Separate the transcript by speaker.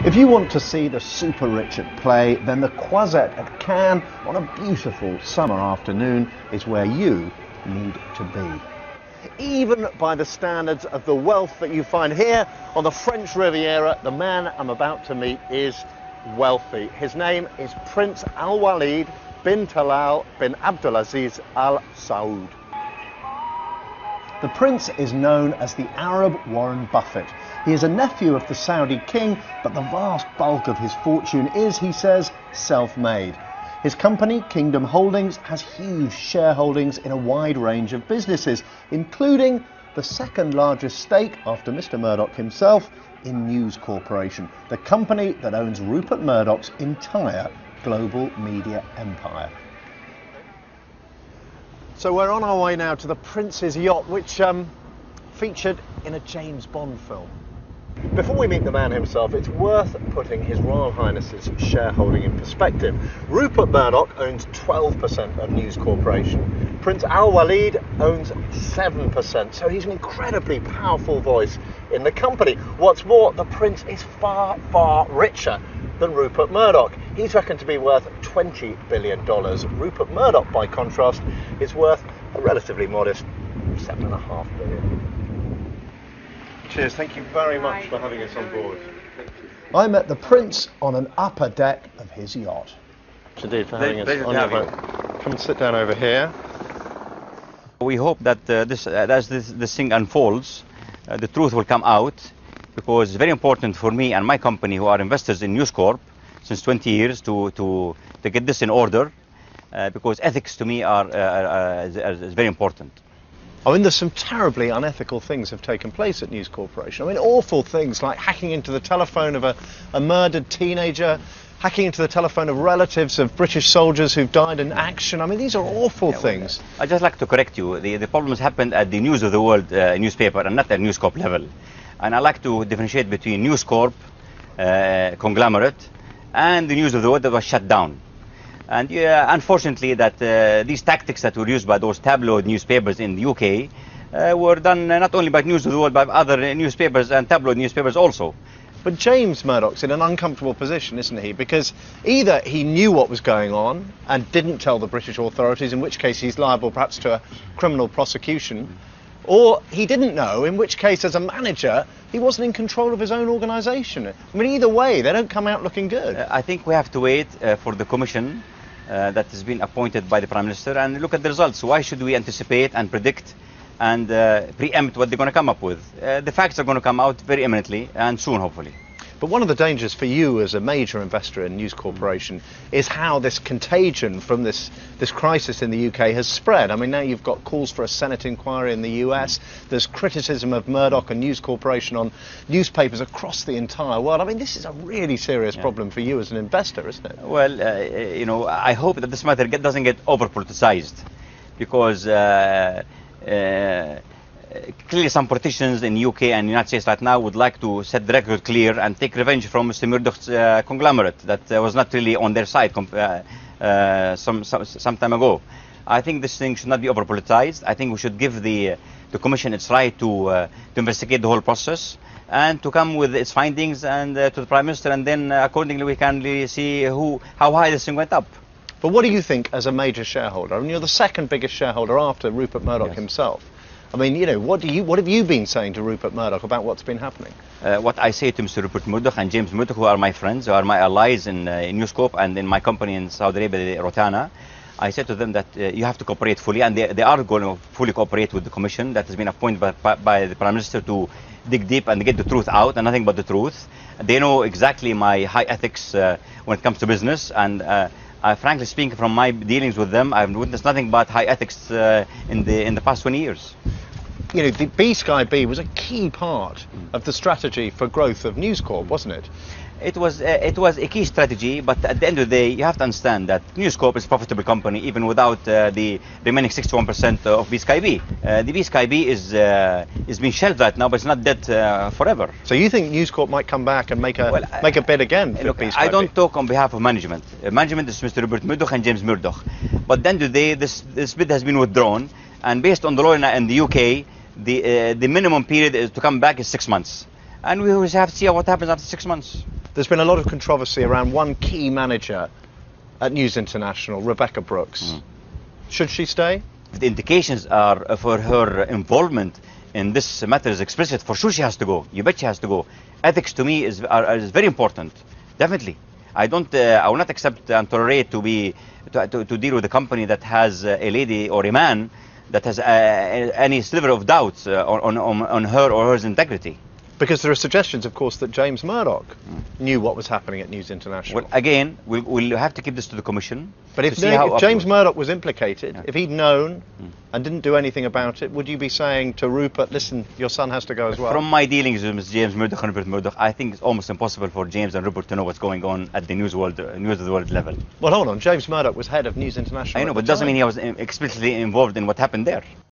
Speaker 1: If you want to see the Super Rich at play, then the Croisette at Cannes on a beautiful summer afternoon is where you need to be. Even by the standards of the wealth that you find here on the French Riviera, the man I'm about to meet is wealthy. His name is Prince Al-Waleed bin Talal bin Abdulaziz Al-Saud. The prince is known as the Arab Warren Buffett. He is a nephew of the Saudi king, but the vast bulk of his fortune is, he says, self-made. His company, Kingdom Holdings, has huge shareholdings in a wide range of businesses, including the second largest stake, after Mr. Murdoch himself, in News Corporation, the company that owns Rupert Murdoch's entire global media empire. So we're on our way now to the Prince's yacht, which featured in a James Bond film. Before we meet the man himself, it's worth putting His Royal Highness's shareholding in perspective. Rupert Murdoch owns 12% of News Corporation. Prince Al-Waleed owns 7%, so he's an incredibly powerful voice in the company. What's more, the Prince is far, far richer than Rupert Murdoch. He's reckoned to be worth $20 billion. Rupert Murdoch, by contrast, is worth a relatively modest $7.5 billion. Cheers, thank you very much for having us on board. I met the Prince on an upper deck of his yacht. Indeed, for having us on your boat. Come and sit down over here.
Speaker 2: We hope that as this thing unfolds, the truth will come out, because it's very important for me and my company, who are investors in News Corp since 20 years, to get this in order, because ethics to me is very important.
Speaker 1: I mean, there's some terribly unethical things have taken place at News Corporation. I mean, awful things like hacking into the telephone of a murdered teenager, hacking into the telephone of relatives of British soldiers who've died in action. I mean, these are awful things.
Speaker 2: I'd just like to correct you. The problems happened at the News of the World newspaper and not at News Corp level. And I like to differentiate between News Corp, conglomerate, and the News of the World that was shut down. And unfortunately, that these tactics that were used by those tabloid newspapers in the UK were done not only by News of the World, but by other newspapers and tabloid newspapers also.
Speaker 1: But James Murdoch's in an uncomfortable position, isn't he? Because either he knew what was going on and didn't tell the British authorities, in which case he's liable perhaps to a criminal prosecution, or he didn't know, in which case as a manager he wasn't in control of his own organisation. I mean, either way, they don't come out looking good.
Speaker 2: I think we have to wait for the commission that has been appointed by the Prime Minister and look at the results. Why should we anticipate and predict and preempt what they're going to come up with? The facts are going to come out very imminently and soon, hopefully.
Speaker 1: But one of the dangers for you as a major investor in News Corporation is how this contagion from this crisis in the UK has spread. I mean, now you've got calls for a Senate inquiry in the US. There's criticism of Murdoch and News Corporation on newspapers across the entire world. I mean, this is a really serious problem for you as an investor, isn't it?
Speaker 2: Well, you know, I hope that this matter doesn't get over-politicized, because clearly some politicians in the UK and the United States right now would like to set the record clear and take revenge from Mr. Murdoch's conglomerate that was not really on their side some time ago. I think this thing should not be over-politicized. I think we should give the Commission its right to investigate the whole process and to come with its findings and to the Prime Minister, and then accordingly we can really see how high this thing went up.
Speaker 1: But what do you think as a major shareholder? I mean, you're the second biggest shareholder after Rupert Murdoch himself. I mean, you know, what have you been saying to Rupert Murdoch about what's been happening?
Speaker 2: What I say to Mr. Rupert Murdoch and James Murdoch, who are my friends, who are my allies in News Corp and in my company in Saudi Arabia, Rotana, I said to them that you have to cooperate fully, and they are going to fully cooperate with the commission that has been appointed by the Prime Minister to dig deep and get the truth out, and nothing but the truth. They know exactly my high ethics when it comes to business, and frankly speaking, from my dealings with them, I've witnessed nothing but high ethics in the past 20 years.
Speaker 1: You know, the B-Sky-B was a key part of the strategy for growth of News Corp, wasn't it?
Speaker 2: It was a key strategy, but at the end of the day, you have to understand that News Corp is a profitable company even without the remaining 61% of B-Sky-B. The B-Sky-B is being shelved right now, but it's not dead forever.
Speaker 1: So you think News Corp might come back and make a bid again for B-Sky-B?
Speaker 2: I don't talk on behalf of management. Management is Mr. Rupert Murdoch and James Murdoch. But at the end of the day, this bid has been withdrawn, and based on the law in the UK, the minimum period to come back is 6 months. And we will have to see what happens after 6 months.
Speaker 1: There's been a lot of controversy around one key manager at News International, Rebecca Brooks. Should she stay?
Speaker 2: The indications are for her involvement in this matter is explicit. For sure she has to go. You bet she has to go. Ethics to me is very important. Definitely. I will not accept and tolerate to deal with a company that has a lady or a man that has any sliver of doubts on her or her integrity.
Speaker 1: Because there are suggestions, of course, that James Murdoch knew what was happening at News International.
Speaker 2: Well, again, we'll have to keep this to the Commission.
Speaker 1: But if James Murdoch was implicated, if he'd known and didn't do anything about it, would you be saying to Rupert, listen, your son has to go as well?
Speaker 2: From my dealings with Mr. James Murdoch and Rupert Murdoch, I think it's almost impossible for James and Rupert to know what's going on at the news of the world level.
Speaker 1: Well, hold on. James Murdoch was head of News International.
Speaker 2: I know, but it doesn't mean he was explicitly involved in what happened there.